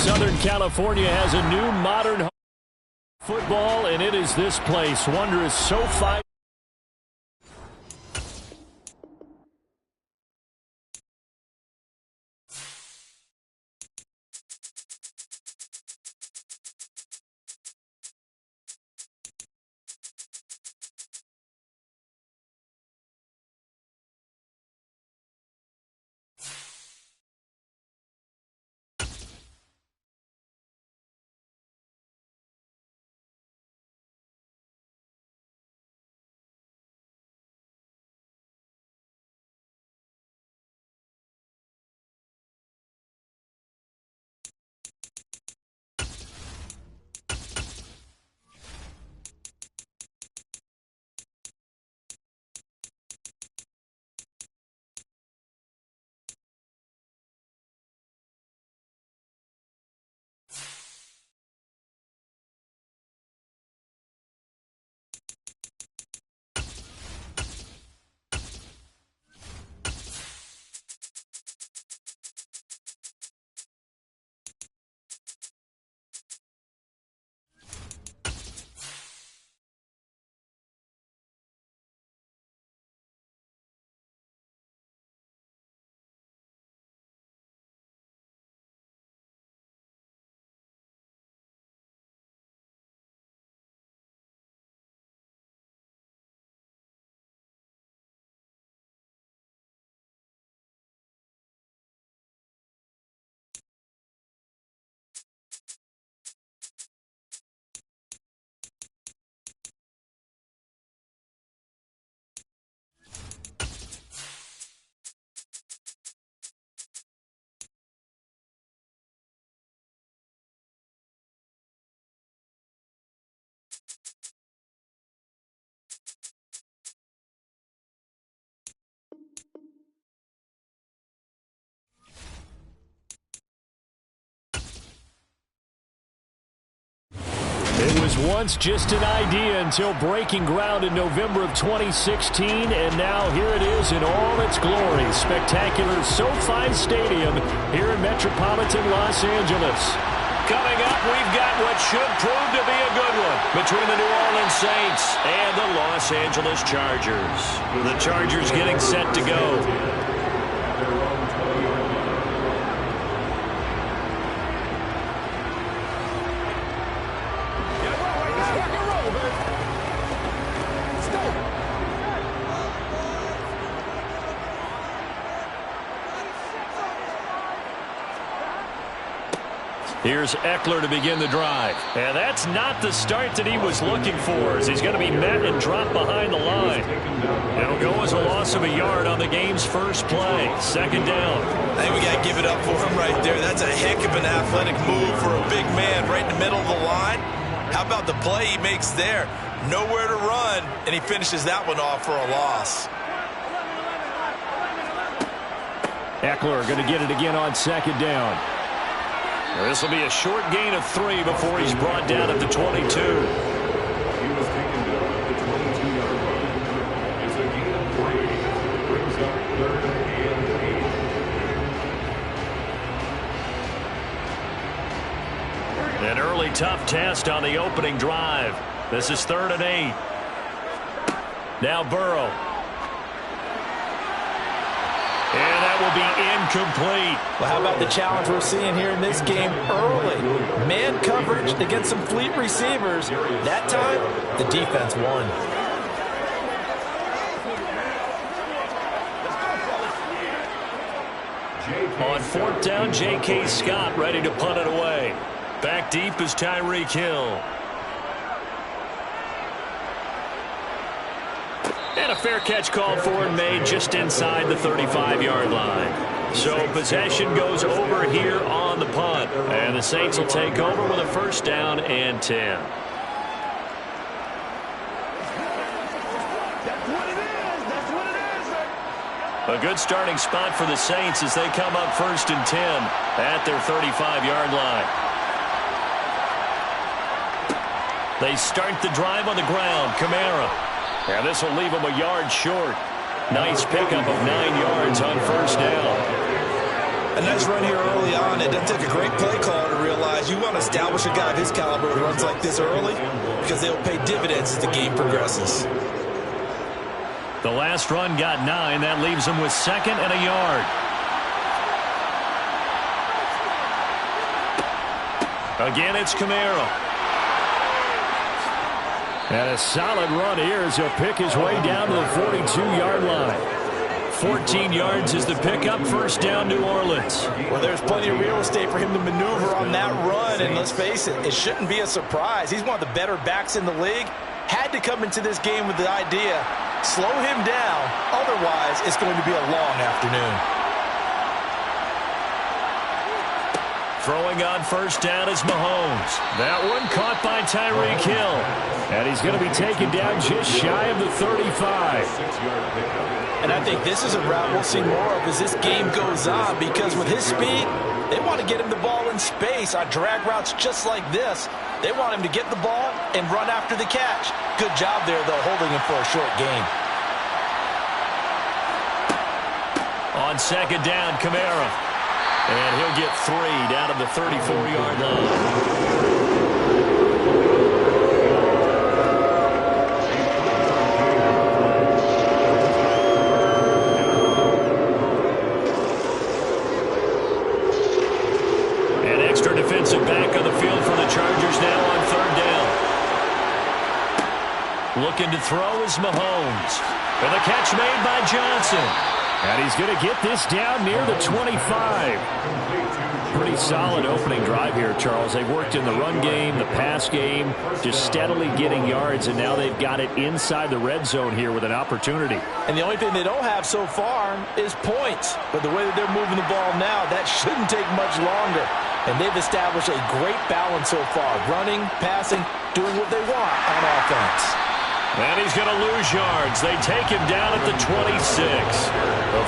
Southern California has a new modern football, and it is this place. Wondrous SoFi. It was once just an idea until breaking ground in November of 2016, and now here it is in all its glory. Spectacular SoFi Stadium here in metropolitan Los Angeles. Coming up, we've got what should prove to be a good one between the New Orleans Saints and the Los Angeles Chargers. The Chargers getting set to go. Here's Ekeler to begin the drive. And that's not the start that he was looking for, as he's going to be met and dropped behind the line. It'll go as a loss of a yard on the game's first play. Second down. I think we got to give it up for him right there. That's a heck of an athletic move for a big man right in the middle of the line. How about the play he makes there? Nowhere to run, and he finishes that one off for a loss. Ekeler going to get it again on second down. This will be a short gain of 3 before he's brought down at the 22. An early tough test on the opening drive. This is 3rd and 8. Now Burrow. And that will be incomplete. Well, how about the challenge we're seeing here in this game early? Man coverage against some fleet receivers. That time, the defense won. On 4th down, J.K. Scott ready to punt it away. Back deep is Tyreek Hill. And a fair catch called for and made just inside the 35-yard line. So possession goes over here on the punt. And the Saints will take over with a 1st down and 10. A good starting spot for the Saints as they come up 1st and 10 at their 35-yard line. They start the drive on the ground. Kamara. And this will leave him a yard short. Nice pickup of 9 yards on 1st down. A nice run here early on. It doesn't take a great play call to realize you want to establish a guy of his caliber who runs like this early because they'll pay dividends as the game progresses. The last run got 9. That leaves him with 2nd and a yard. Again, it's Kamara. And a solid run here as he'll pick his way down to the 42-yard line. 14 yards is the pickup. First down, New Orleans. Well, there's plenty of real estate for him to maneuver on that run. And let's face it, it shouldn't be a surprise. He's one of the better backs in the league. Had to come into this game with the idea, slow him down. Otherwise, it's going to be a long afternoon. Throwing on first down is Mahomes. That one caught by Tyreek Hill. And he's going to be taken down just shy of the 35. And I think this is a route we'll see more of as this game goes on, because with his speed, they want to get him the ball in space on drag routes just like this. They want him to get the ball and run after the catch. Good job there, though, holding him for a short gain. On second down, Kamara. And he'll get 3 down to the 34-yard line. An extra defensive back on the field for the Chargers now on third down. Looking to throw is Mahomes. And the catch made by Johnson. And he's going to get this down near the 25. Pretty solid opening drive here, Charles. They've worked in the run game, the pass game, just steadily getting yards, and now they've got it inside the red zone here with an opportunity. And the only thing they don't have so far is points. But the way that they're moving the ball now, that shouldn't take much longer. And they've established a great balance so far. Running, passing, doing what they want on offense. And he's going to lose yards. They take him down at the 26.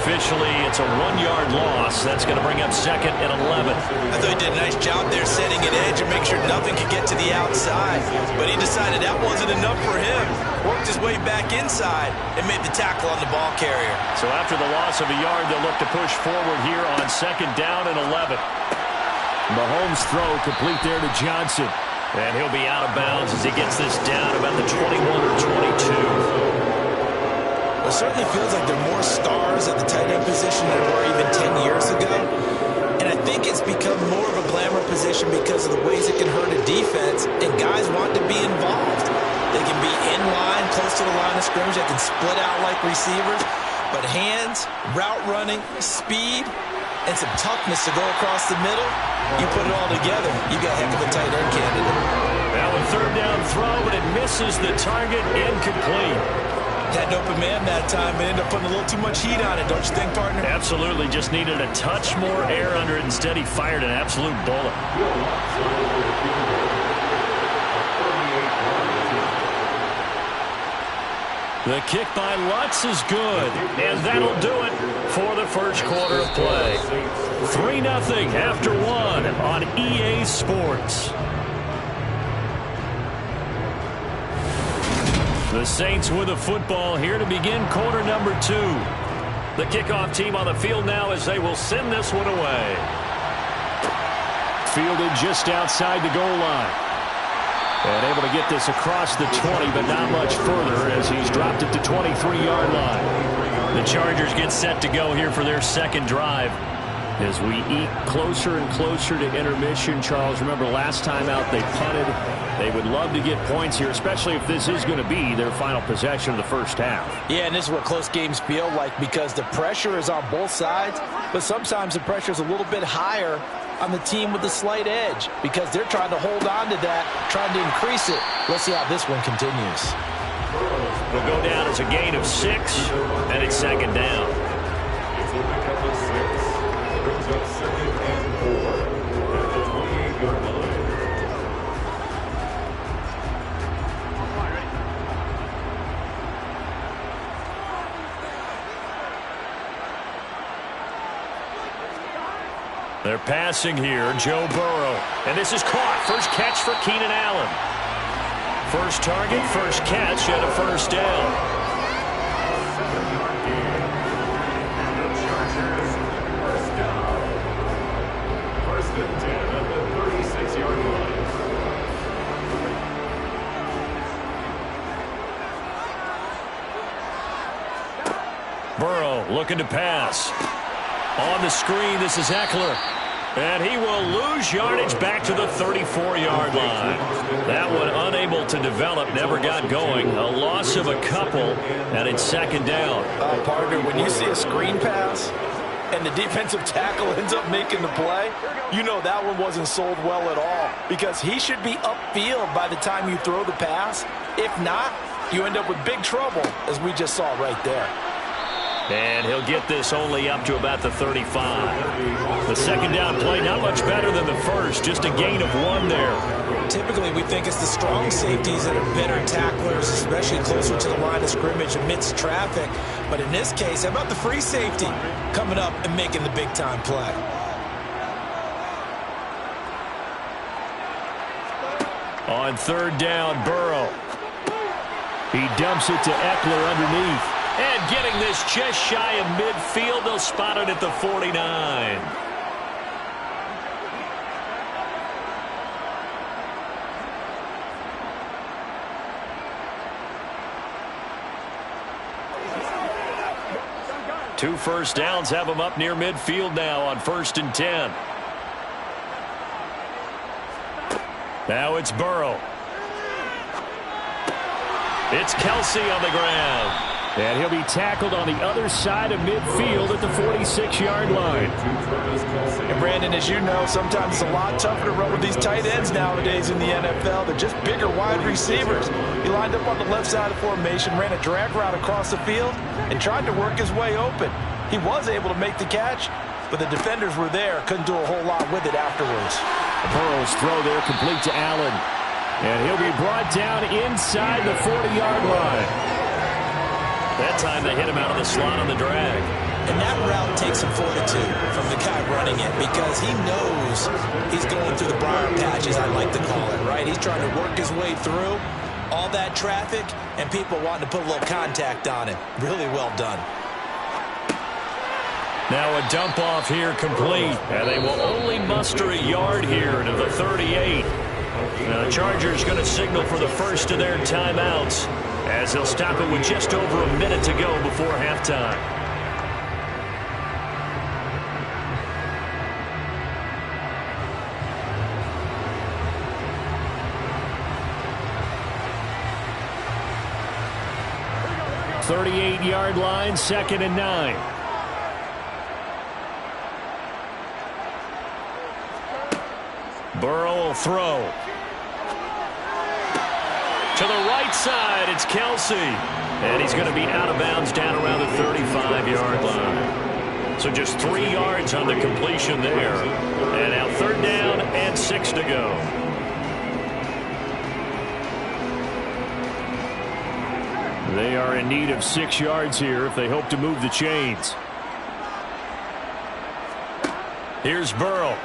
Officially, it's a 1-yard loss. That's going to bring up 2nd and 11. I thought he did a nice job there setting an edge and make sure nothing could get to the outside. But he decided that wasn't enough for him. Worked his way back inside and made the tackle on the ball carrier. So after the loss of a yard, they'll look to push forward here on 2nd down and 11. Mahomes' throw complete there to Johnson. And he'll be out of bounds as he gets this down about the 21 or 22. Well, it certainly feels like there are more stars at the tight end position than there were even 10 years ago. And I think it's become more of a glamour position because of the ways it can hurt a defense, and guys want to be involved. They can be in line, close to the line of scrimmage. They can split out like receivers. But hands, route running, speed, and some toughness to go across the middle, you put it all together, you got a heck of a tight end candidate. Now a third down throw, but it misses the target, incomplete. Had an open man that time, but ended up putting a little too much heat on it, don't you think, partner? Absolutely, just needed a touch more air under it. Instead, he fired an absolute bullet. The kick by Lutz is good, and that'll do it for the first quarter of play. 3-0 after 1 on EA Sports. The Saints with a football here to begin quarter number 2. The kickoff team on the field now as they will send this one away. Fielded just outside the goal line. And able to get this across the 20, but not much further as he's dropped it to 23-yard line. The Chargers get set to go here for their second drive. As we eat closer and closer to intermission, Charles, remember last time out they punted. They would love to get points here, especially if this is going to be their final possession of the first half. Yeah, and this is what close games feel like because the pressure is on both sides, but sometimes the pressure is a little bit higher on the team with the slight edge because they're trying to hold on to that, trying to increase it. Let's see how this one continues. Will go down as a gain of 6, and it's second down. They're passing here, Joe Burrow. And this is caught. First catch for Keenan Allen. First target, first catch, and a first down. Burrow looking to pass. On the screen, this is Eckler. And he will lose yardage back to the 34-yard line. That one unable to develop, never got going. A loss of a couple, and it's second down. Partner, when you see a screen pass and the defensive tackle ends up making the play, you know that one wasn't sold well at all, because he should be upfield by the time you throw the pass. If not, you end up with big trouble, as we just saw right there. And he'll get this only up to about the 35. The second down play, not much better than the first, just a gain of 1 there. Typically, we think it's the strong safeties that are better tacklers, especially closer to the line of scrimmage amidst traffic. But in this case, how about the free safety coming up and making the big-time play? On third down, Burrow. He dumps it to Eckler underneath. And getting this just shy of midfield, they'll spot it at the 49. Two first downs have them up near midfield now on 1st and 10. Now it's Burrow. It's Kelsey on the ground. And he'll be tackled on the other side of midfield at the 46-yard line. And Brandon, as you know, sometimes it's a lot tougher to run with these tight ends nowadays in the NFL. They're just bigger wide receivers. He lined up on the left side of formation, ran a drag route across the field, and tried to work his way open. He was able to make the catch, but the defenders were there. Couldn't do a whole lot with it afterwards. Burrow's throw there complete to Allen. And he'll be brought down inside the 40-yard line. That time they hit him out of the slot on the drag. And that route takes some fortitude from the guy running it, because he knows he's going through the briar patches, I like to call it, right? He's trying to work his way through all that traffic and people wanting to put a little contact on him. Really well done. Now a dump off here complete. And they will only muster a yard here to the 38. Now the Chargers going to signal for the first of their timeouts, as they'll stop it with just over a minute to go before halftime. "38-yard line, 2nd and 9. Burrow will throw. To the right side, it's Kelsey. And he's going to be out of bounds down around the 35-yard line. So just 3 yards on the completion there. And now 3rd down and 6 to go. They are in need of 6 yards here if they hope to move the chains. Here's Burrow.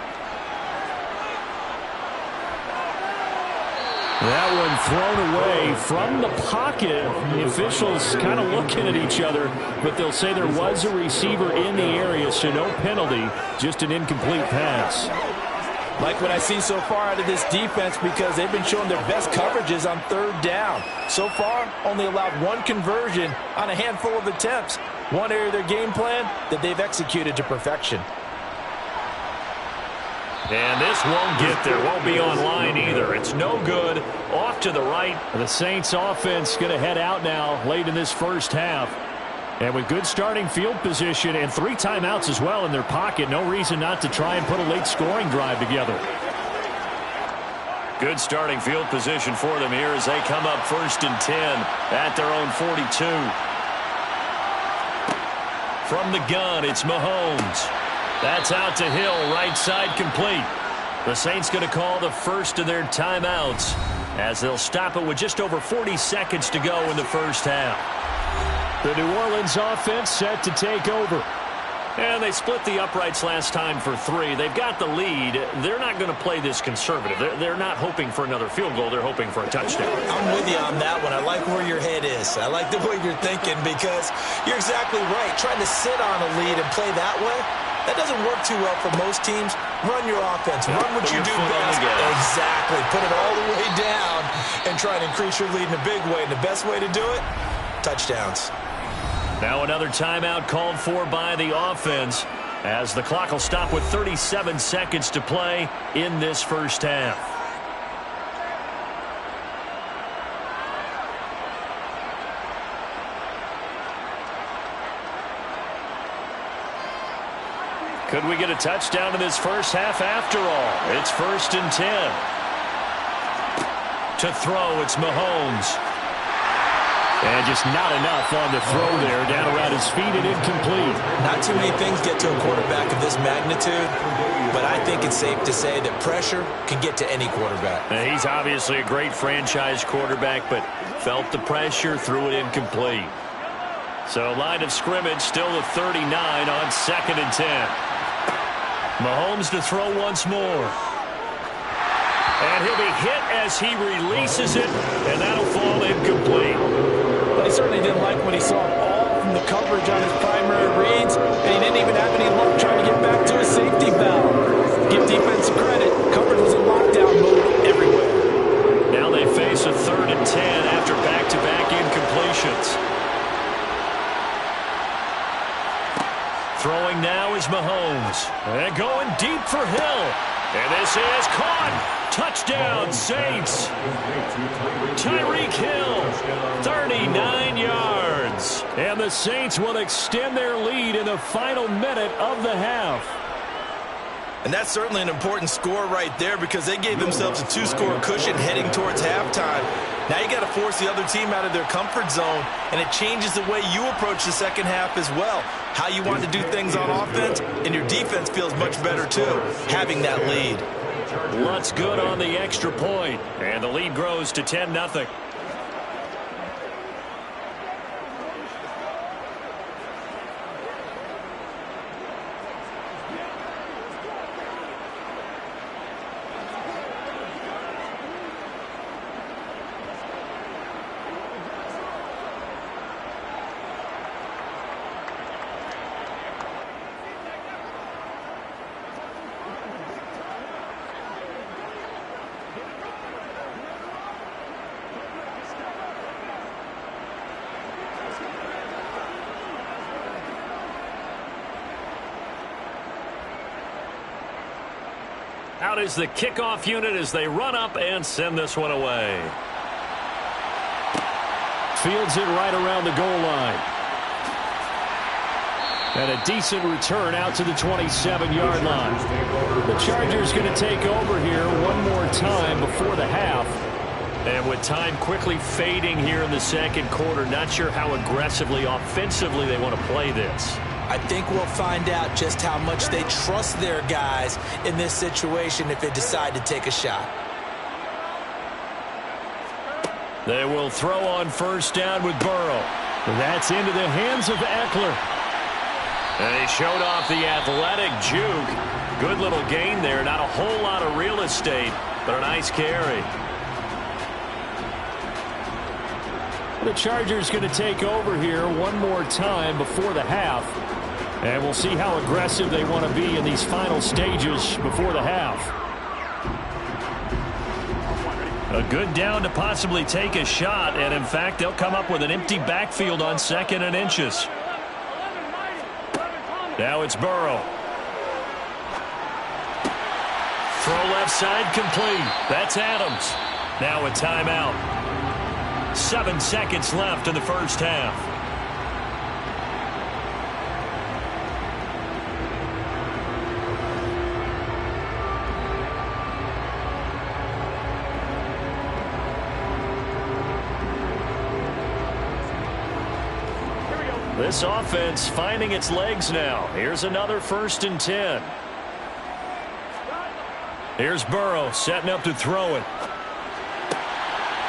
That one thrown away from the pocket. The officials kind of looking at each other, but they'll say there was a receiver in the area, so no penalty, just an incomplete pass. Like what I've seen so far out of this defense, because they've been showing their best coverages on 3rd down. So far, only allowed 1 conversion on a handful of attempts. One area of their game plan that they've executed to perfection. And this won't get there. Won't be online either. It's no good. Off to the right. The Saints offense going to head out now late in this first half. And with good starting field position and 3 timeouts as well in their pocket, no reason not to try and put a late scoring drive together. Good starting field position for them here as they come up 1st and 10 at their own 42. From the gun, it's Mahomes. That's out to Hill, right side complete. The Saints going to call the first of their timeouts as they'll stop it with just over 40 seconds to go in the first half. The New Orleans offense set to take over. And they split the uprights last time for 3. They've got the lead. They're not going to play this conservative. They're not hoping for another field goal. They're hoping for a touchdown. I'm with you on that one. I like where your head is. I like the way you're thinking, because you're exactly right. Trying to sit on a lead and play that way, that doesn't work too well for most teams. Run your offense. Run what you do best. Exactly. Put it all the way down and try and increase your lead in a big way. And the best way to do it, touchdowns. Now another timeout called for by the offense, as the clock will stop with 37 seconds to play in this first half. Could we get a touchdown in this first half after all? It's 1st and 10. To throw, it's Mahomes. And just not enough on the throw there. Down around his feet and incomplete. Not too many things get to a quarterback of this magnitude, but I think it's safe to say that pressure can get to any quarterback. Now, he's obviously a great franchise quarterback, but felt the pressure, threw it incomplete. So line of scrimmage still at 39 on 2nd and 10. Mahomes to throw once more. And he'll be hit as he releases it, and that'll fall incomplete. Well, he certainly didn't like what he saw all from the coverage on his primary reads, and he didn't even have any luck trying to get back to his safety valve. Give defense credit. Coverage was in lockdown mode everywhere. Now they face a 3rd and 10 after back-to-back incompletions. Throwing now is Mahomes. And going deep for Hill. And this is caught. Touchdown, Saints. Tyreek Hill, 39 yards. And the Saints will extend their lead in the final minute of the half. And that's certainly an important score right there because they gave themselves a 2-score cushion heading towards halftime. Now you got to force the other team out of their comfort zone, and it changes the way you approach the second half as well. How you want to do things on offense, and your defense feels much better too, having that lead. Lutt's good on the extra point, and the lead grows to 10-0. Out is the kickoff unit as they run up and send this one away. Fields it right around the goal line. And a decent return out to the 27-yard line. The Chargers going to take over here one more time before the half. And with time quickly fading here in the second quarter, not sure how aggressively, offensively they want to play this. I think we'll find out just how much they trust their guys in this situation if they decide to take a shot. They will throw on 1st down with Burrow. That's into the hands of Eckler. And he showed off the athletic juke. Good little gain there. Not a whole lot of real estate, but a nice carry. The Chargers going to take over here one more time before the half. And we'll see how aggressive they want to be in these final stages before the half. A good down to possibly take a shot, and in fact, they'll come up with an empty backfield on 2nd and inches. Now it's Burrow. Throw left side complete. That's Adams. Now a timeout. 7 seconds left in the first half. This offense finding its legs now. Here's another 1st and 10. Here's Burrow setting up to throw it.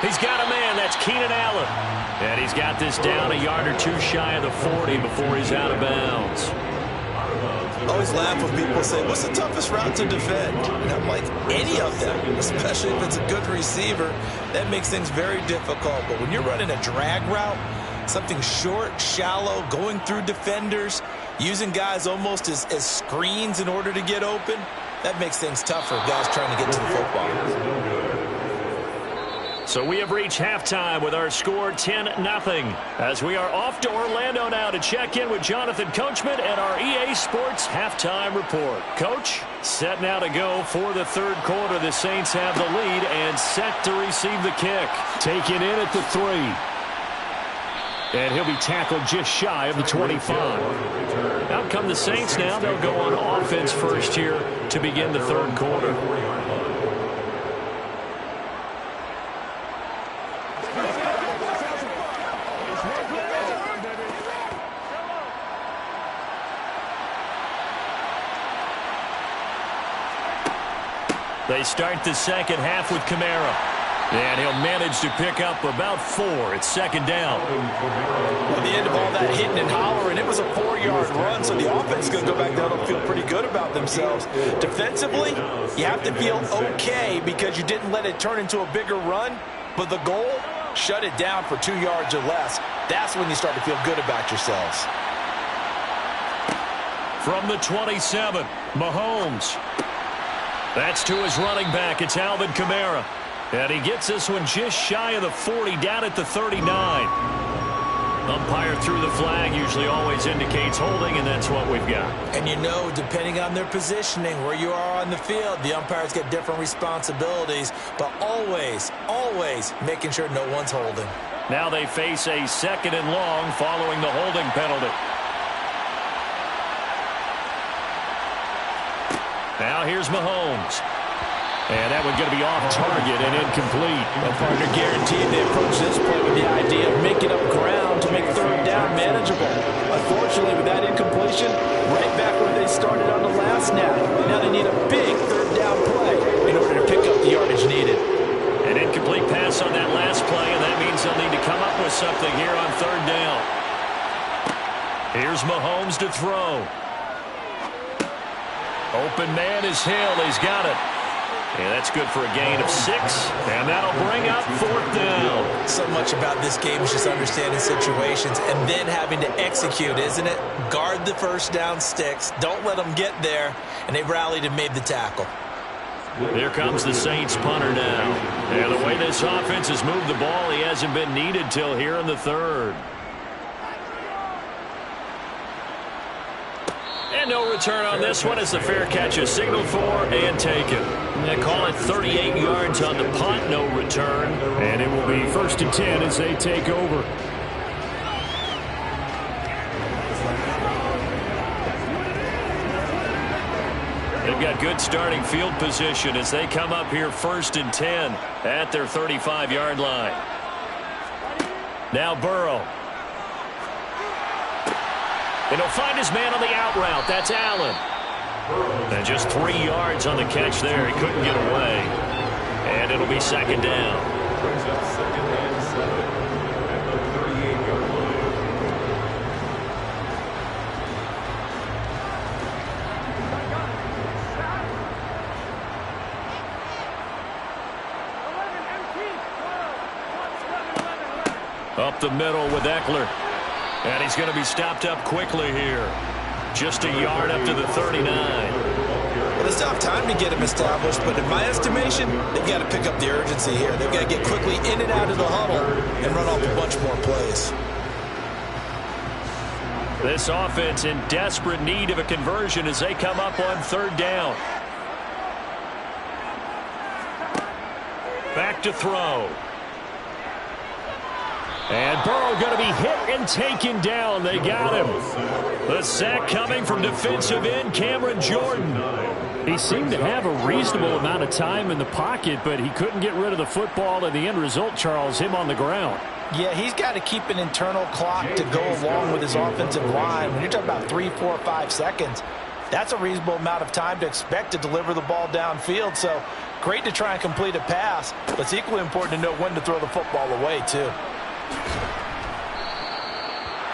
He's got a man. That's Keenan Allen. And he's got this down a yard or two shy of the 40 before he's out of bounds. I always laugh when people say, what's the toughest route to defend? And I'm like, any of them, especially if it's a good receiver. That makes things very difficult. But when you're running a drag route, something short, shallow, going through defenders, using guys almost as screens in order to get open, that makes things tougher, guys trying to get to the football. So we have reached halftime with our score 10-0. As we are off to Orlando now to check in with Jonathan Coachman and our EA Sports halftime report. Coach, set now to go for the third quarter. The Saints have the lead and set to receive the kick. Taken in at the 3. And he'll be tackled just shy of the 25. Out come the Saints now. They'll go on offense first here to begin the third quarter. They start the second half with Kamara. And he'll manage to pick up about 4. It's second down. At the end of all that hitting and hollering, it was a 4-yard run, so the offense is going to go back down and feel pretty good about themselves. Defensively, you have to feel okay because you didn't let it turn into a bigger run, but the goal, shut it down for 2 yards or less. That's when you start to feel good about yourselves. From the 27, Mahomes. That's to his running back. It's Alvin Kamara. And he gets this one just shy of the 40, down at the 39. Umpire threw the flag, usually always indicates holding, and that's what we've got. And you know, depending on their positioning, where you are on the field, the umpires get different responsibilities, but always, always making sure no one's holding. Now they face a second and long following the holding penalty. Now here's Mahomes. And that one's going to be off target and incomplete. A partner guaranteed they approach this play with the idea of making up ground to make third down manageable. Unfortunately, with that incompletion, right back where they started on the last snap. Now they need a big third down play in order to pick up the yardage needed. An incomplete pass on that last play, and that means they'll need to come up with something here on third down. Here's Mahomes to throw. Open man is Hill. He's got it. And that's good for a gain of 6. And that'll bring up fourth down. So much about this game is just understanding situations and then having to execute, isn't it? Guard the first down sticks. Don't let them get there. And they rallied and made the tackle. Here comes the Saints punter now. And the way this offense has moved the ball, he hasn't been needed till here in the third. And no return on this one as the fair catch is signaled for and taken. They call it 38 yards on the punt, no return. And it will be 1st and 10 as they take over. They've got good starting field position as they come up here 1st and 10 at their 35-yard line. Now Burrow. And he'll find his man on the out route. That's Allen. And just 3 yards on the catch there. He couldn't get away. And it'll be second down. Up the middle with Eckler. And he's going to be stopped up quickly here. Just a yard up to the 39. Well, it's tough time to get him established, but in my estimation, they've got to pick up the urgency here. They've got to get quickly in and out of the huddle and run off a bunch more plays. This offense in desperate need of a conversion as they come up on third down. Back to throw. And Burrow going to be hit and taken down. They got him. The sack coming from defensive end Cameron Jordan. He seemed to have a reasonable amount of time in the pocket, but he couldn't get rid of the football, and the end result, Charles, him on the ground. Yeah, he's got to keep an internal clock to go along with his offensive line. When you're talking about 3, 4, 5 seconds, that's a reasonable amount of time to expect to deliver the ball downfield. So great to try and complete a pass, but it's equally important to know when to throw the football away, too.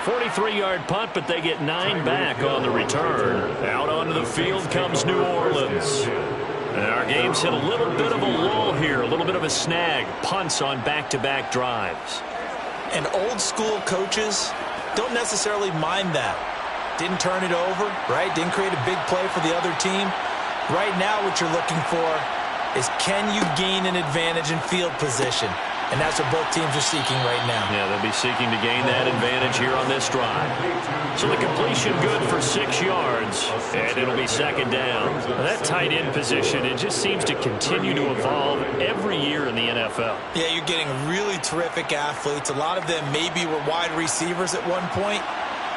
43-yard punt, but they get 9 back on the return. Out onto the field comes New Orleans. And our game's hit a little bit of a lull here, a little bit of a snag. Punts on back-to-back drives. And old-school coaches don't necessarily mind that. Didn't turn it over, right? Didn't create a big play for the other team. Right now what you're looking for is, can you gain an advantage in field position? And that's what both teams are seeking right now. Yeah, they'll be seeking to gain that advantage here on this drive. So the completion good for 6 yards, and it'll be second down. Now that tight end position, it just seems to continue to evolve every year in the NFL. Yeah, you're getting really terrific athletes. A lot of them maybe were wide receivers at one point.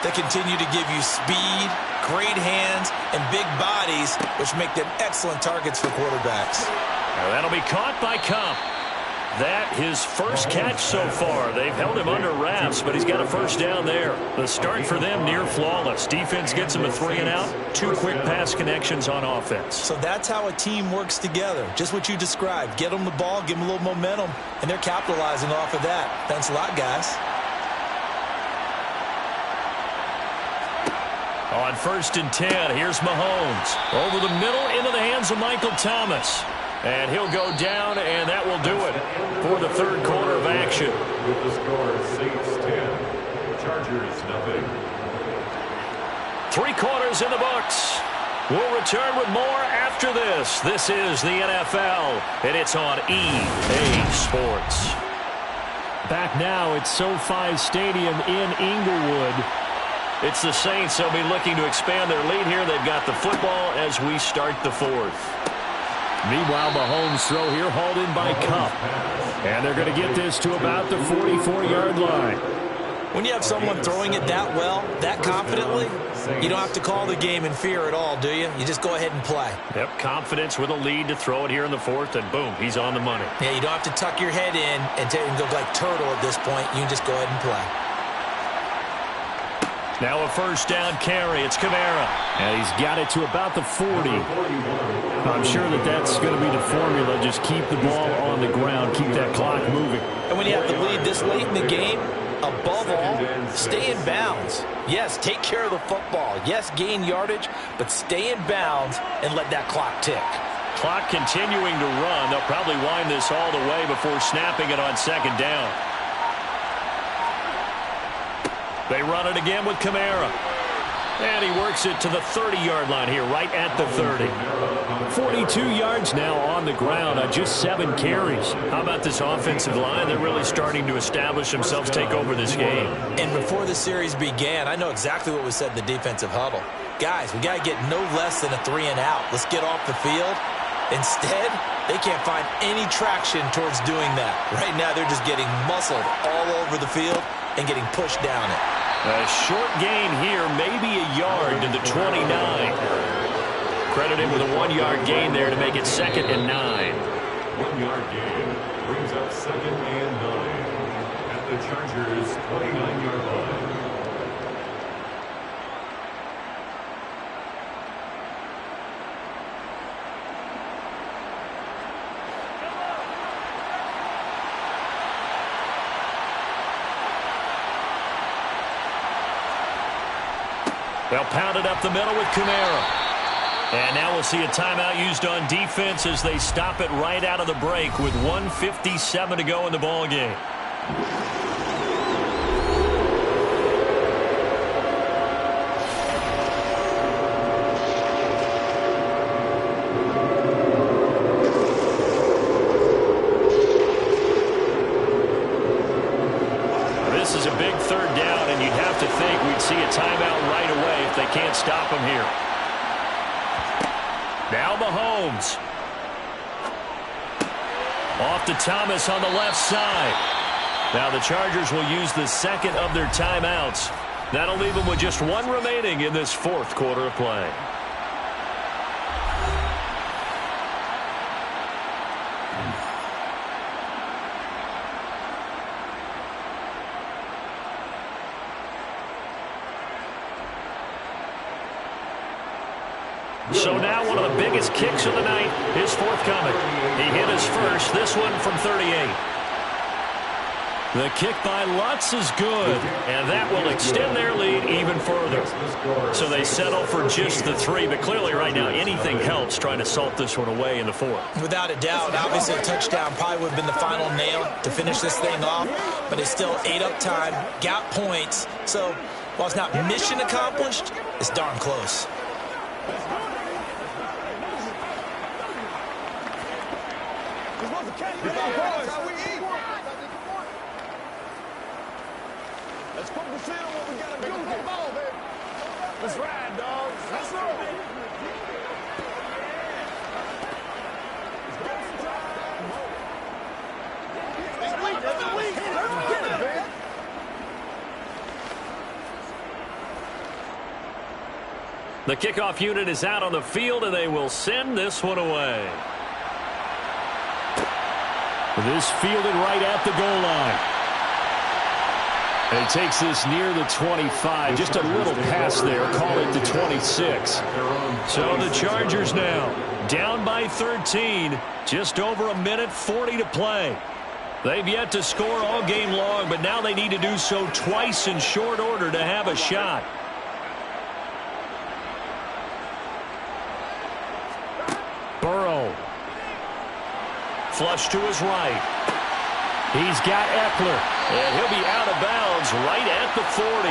They continue to give you speed, great hands, and big bodies, which make them excellent targets for quarterbacks. Now that'll be caught by Kupp. That his first catch so far. They've held him under wraps, but he's got a first down there. The start for them near flawless. Defense gets him a 3 and out. 2 quick pass connections on offense. So that's how a team works together. Just what you described. Get them the ball, give them a little momentum, and they're capitalizing off of that. Thanks a lot, guys. On 1st and 10, here's Mahomes. Over the middle into the hands of Michael Thomas. And he'll go down, and that will do it for the third quarter of action. With the score, Saints 10, Chargers nothing. 3 quarters in the books. We'll return with more after this. This is the NFL, and it's on EA Sports. Back now at SoFi Stadium in Inglewood. It's the Saints. They'll be looking to expand their lead here. They've got the football as we start the 4th. Meanwhile, Mahomes' throw here hauled in by Kupp. And they're going to get this to about the 44-yard line. When you have someone throwing it that well, that confidently, you don't have to call the game in fear at all, do you? You just go ahead and play. Yep, confidence with a lead to throw it here in the 4th, and boom, he's on the money. Yeah, you don't have to tuck your head in and go like turtle at this point. You can just go ahead and play. Now a first down carry. It's Kamara. And he's got it to about the 40. I'm sure that's going to be the formula. Just keep the ball on the ground. Keep that clock moving. And when you have the lead this late in the game, above all, stay in bounds. Yes, take care of the football. Yes, gain yardage, but stay in bounds and let that clock tick. Clock continuing to run. They'll probably wind this all the way before snapping it on second down. They run it again with Kamara. And he works it to the 30-yard line here, right at the 30. 42 yards now on the ground on just 7 carries. How about this offensive line? They're really starting to establish themselves, take over this game. And before the series began, I know exactly what was said in the defensive huddle. Guys, we got to get no less than a 3 and out. Let's get off the field. Instead, they can't find any traction towards doing that. Right now, they're just getting muscled all over the field and getting pushed down it. A short gain here, maybe a yard to the 29. Credited with a 1-yard gain there to make it 2nd and 9. 1-yard gain brings up 2nd and 9 at the Chargers' 29-yard line. They'll pound it up the middle with Kamara. And now we'll see a timeout used on defense as they stop it right out of the break with 1:57 to go in the ball game. This is a big 3rd down, and you'd have to think we'd see a timeout right away if they can't stop him here. Now Mahomes. Off to Thomas on the left side. Now the Chargers will use the 2nd of their timeouts. That'll leave them with just 1 remaining in this 4th quarter of play. So now one of the biggest kicks of the night is forthcoming. He hit his first, this one from 38. The kick by Lutz is good, and that will extend their lead even further. So they settle for just the 3, but clearly right now anything helps trying to salt this one away in the 4th. Without a doubt, obviously a touchdown probably would have been the final nail to finish this thing off, but it's still ate up time, got points. So while it's not mission accomplished, it's darn close. Focus in on what we got to do. Come on, baby. Let's ride, dog. Let's roll. The kickoff unit is out on the field, and they will send this one away. This fielded right at the goal line. And he takes this near the 25. Just a little pass there. Call it the 26. So the Chargers now down by 13. Just over a minute 40 to play. They've yet to score all game long, but now they need to do so twice in short order to have a shot. Burrow. Flush to his right. He's got Eckler, and he'll be out of bounds right at the 40.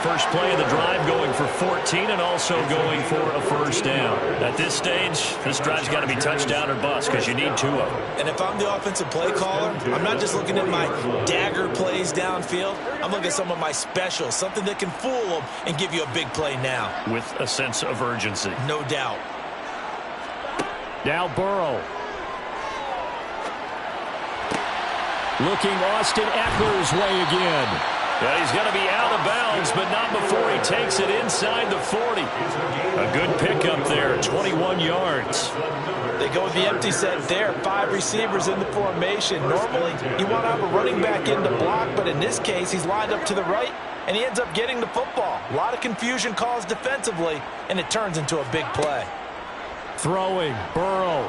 First play of the drive going for 14 and also going for a first down. At this stage, this drive's got to be touchdown or bust because you need two of them. And if I'm the offensive play caller, I'm not just looking at my dagger plays downfield. I'm looking at some of my specials, something that can fool them and give you a big play now. With a sense of urgency. No doubt. Now Burrow. Looking Austin Eckler's way again. Yeah, he's going to be out of bounds, but not before he takes it inside the 40. A good pickup there, 21 yards. They go with the empty set there, 5 receivers in the formation. Normally, you want to have a running back in to block, but in this case, he's lined up to the right, and he ends up getting the football. A lot of confusion caused defensively, and it turns into a big play. Throwing, Burrow.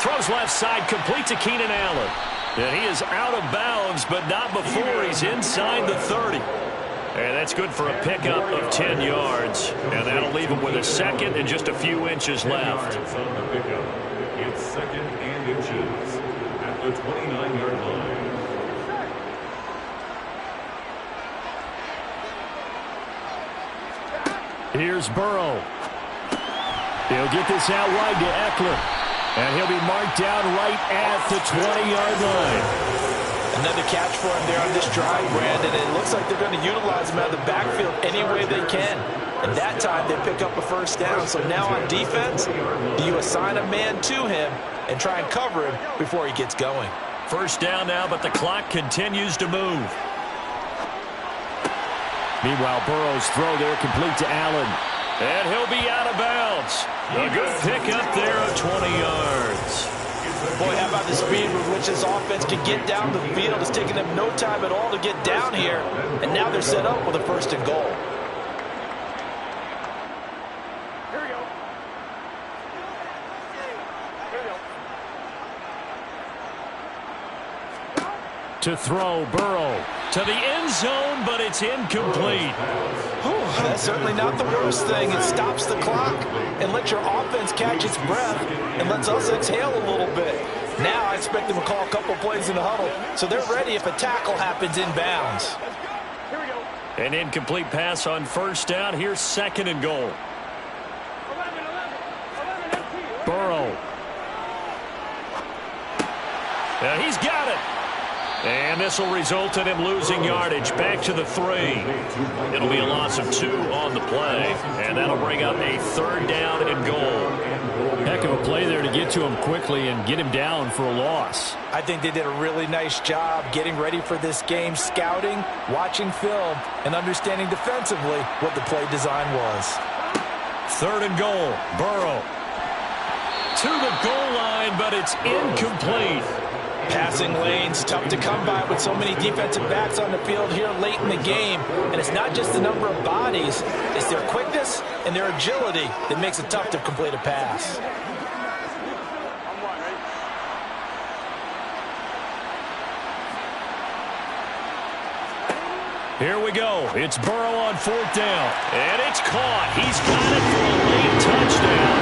Throws left side, complete to Keenan Allen. And he is out of bounds, but not before he's inside the 30. And that's good for a pickup of 10 yards. And that'll leave him with a second and just a few inches left. On the pickup. It's second and inches at the 29-yard line. Here's Burrow. He'll get this out wide to Eckler. And he'll be marked down right at the 20-yard line. Another catch for him there on this drive, Brandon. It looks like they're going to utilize him out of the backfield any way they can. And that time they pick up a first down. So now on defense, you assign a man to him and try and cover him before he gets going. First down now, but the clock continues to move. Meanwhile, Burrow's throw there complete to Allen. And he'll be out of bounds. A good pickup there of 20 yards. Boy, how about the speed with which this offense can get down the field? It's taking them no time at all to get down here. And now they're set up with a first and goal. Here we go. To throw, Burrow to the end zone, but it's incomplete. That's certainly not the worst thing. It stops the clock and lets your offense catch its breath and lets us exhale a little bit. Now I expect them to call a couple plays in the huddle, so they're ready if a tackle happens in bounds. An incomplete pass on first down. Here's second and goal. Burrow. And he's got it. And this will result in him losing yardage back to the 3. It'll be a loss of 2 on the play, and that'll bring up a third down and goal. Heck of a play there to get to him quickly and get him down for a loss. I think they did a really nice job getting ready for this game, scouting, watching film, and understanding defensively what the play design was. Third and goal, Burrow. To the goal line, but it's incomplete. Passing lanes, tough to come by with so many defensive backs on the field here late in the game. And it's not just the number of bodies, it's their quickness and their agility that makes it tough to complete a pass. Here we go. It's Burrow on fourth down. And it's caught. He's got it for a late touchdown.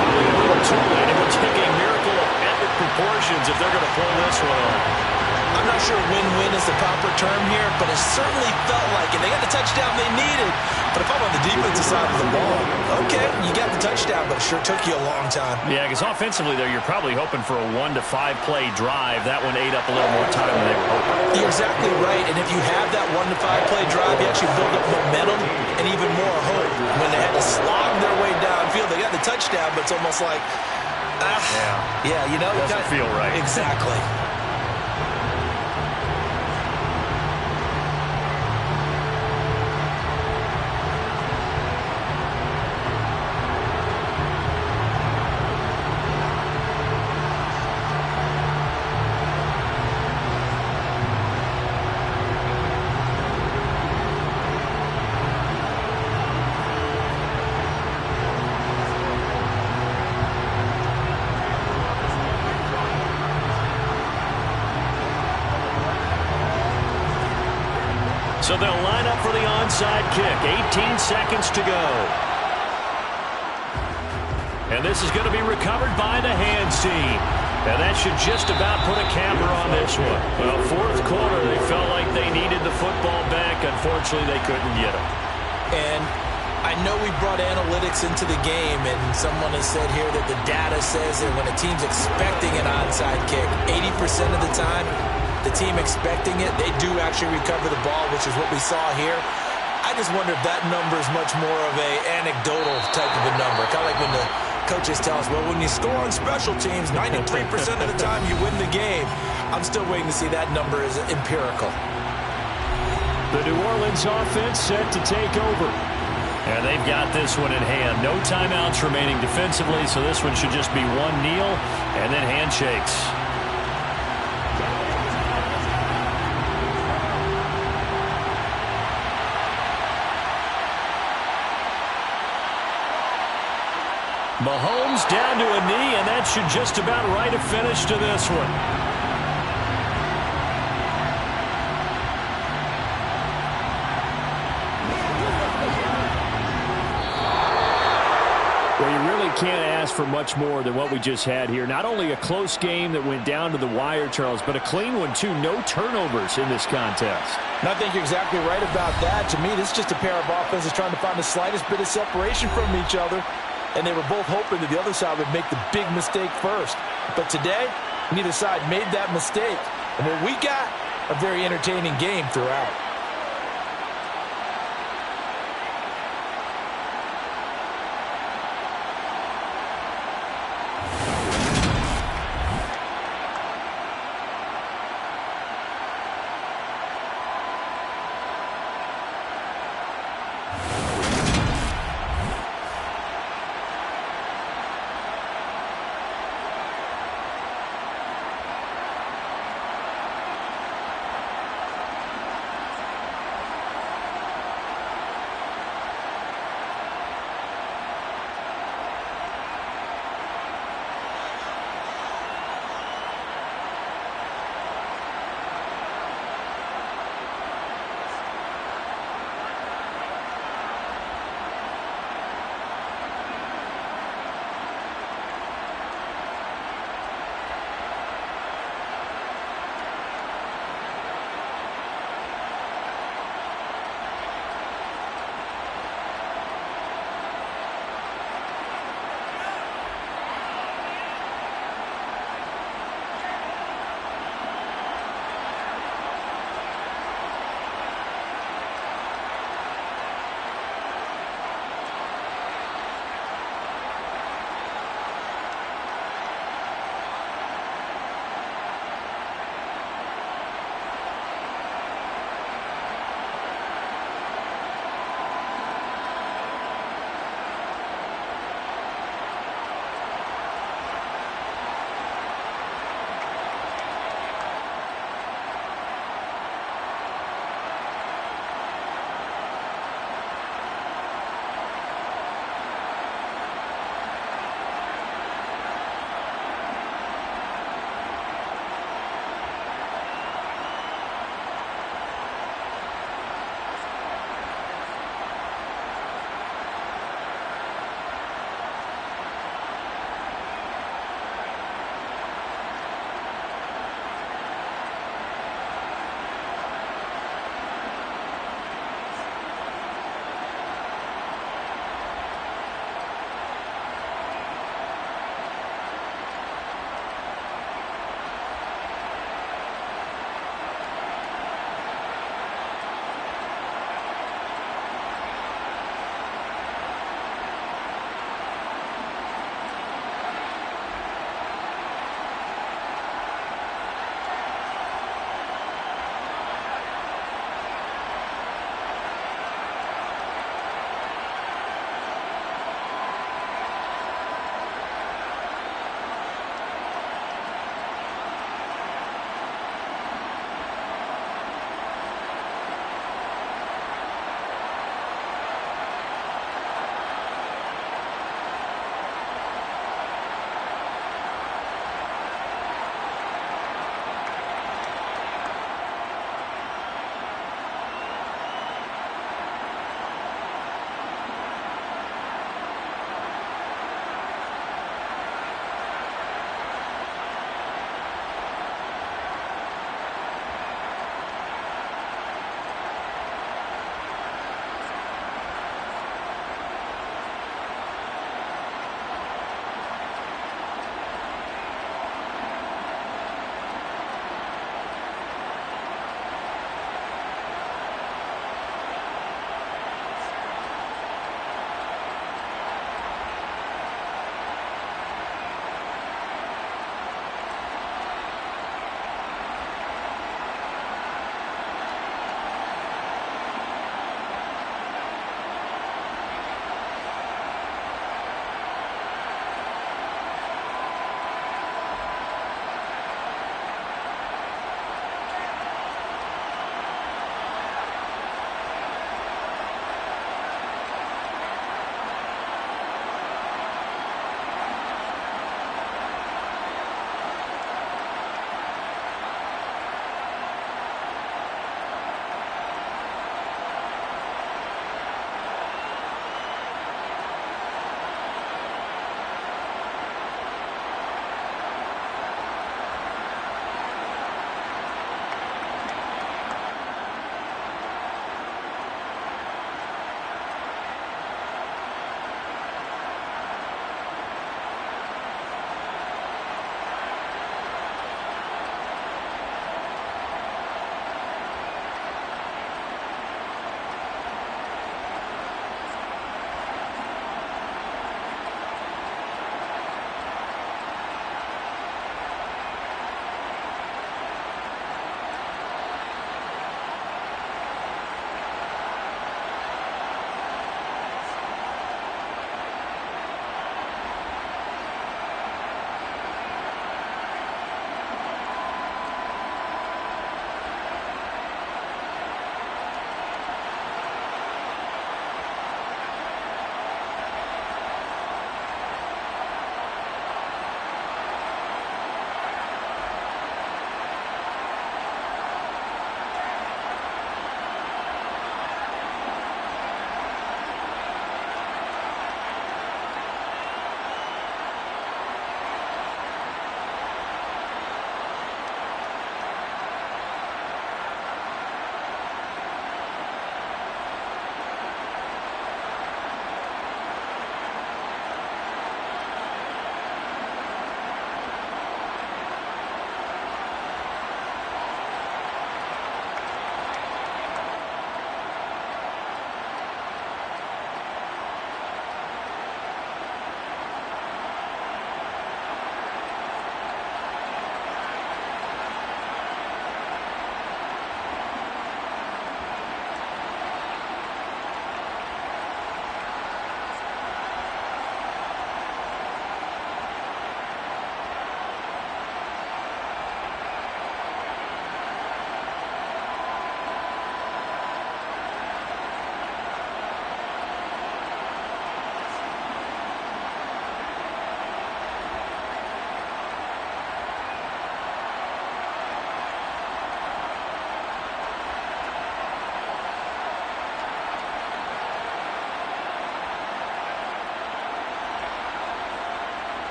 Probably a little too late. It will take a miracle of epic proportions if they're going to pull this one off. I I'm not sure win-win is the proper term here, but it certainly felt like it. They got the touchdown they needed. But if I'm on the defensive side of the ball, okay, you got the touchdown, but it sure took you a long time. Yeah, because offensively, though, you're probably hoping for a 1 to 5 play drive. That one ate up a little more time than they were hoping. You're exactly right, and if you have that 1 to 5 play drive, you actually build up momentum and even more hope. When they had to slog their way downfield, they got the touchdown, but it's almost like, yeah, you know. It doesn't feel right. Exactly. So they'll line up for the onside kick. 18 seconds to go. And this is going to be recovered by the hands team. And that should just about put a capper on this one. Well, fourth quarter, they felt like they needed the football back. Unfortunately, they couldn't get it. And I know we brought analytics into the game, and someone has said here that the data says that when a team's expecting an onside kick, 80% of the time, the team expecting it, they do actually recover the ball, which is what we saw here. I just wonder if that number is much more of a anecdotal type of a number. Kind of like when the coaches tell us, well, when you score on special teams, 93% of the time you win the game. I'm still waiting to see that number is empirical. The New Orleans offense set to take over. And they've got this one in hand. No timeouts remaining defensively, so this one should just be one kneel and then handshakes. Mahomes down to a knee, and that should just about write a finish to this one. Well, you really can't ask for much more than what we just had here. Not only a close game that went down to the wire, Charles, but a clean one, too. No turnovers in this contest. And I think you're exactly right about that. To me, this is just a pair of offenses trying to find the slightest bit of separation from each other. And they were both hoping that the other side would make the big mistake first. But today, neither side made that mistake. And what we got, a very entertaining game throughout.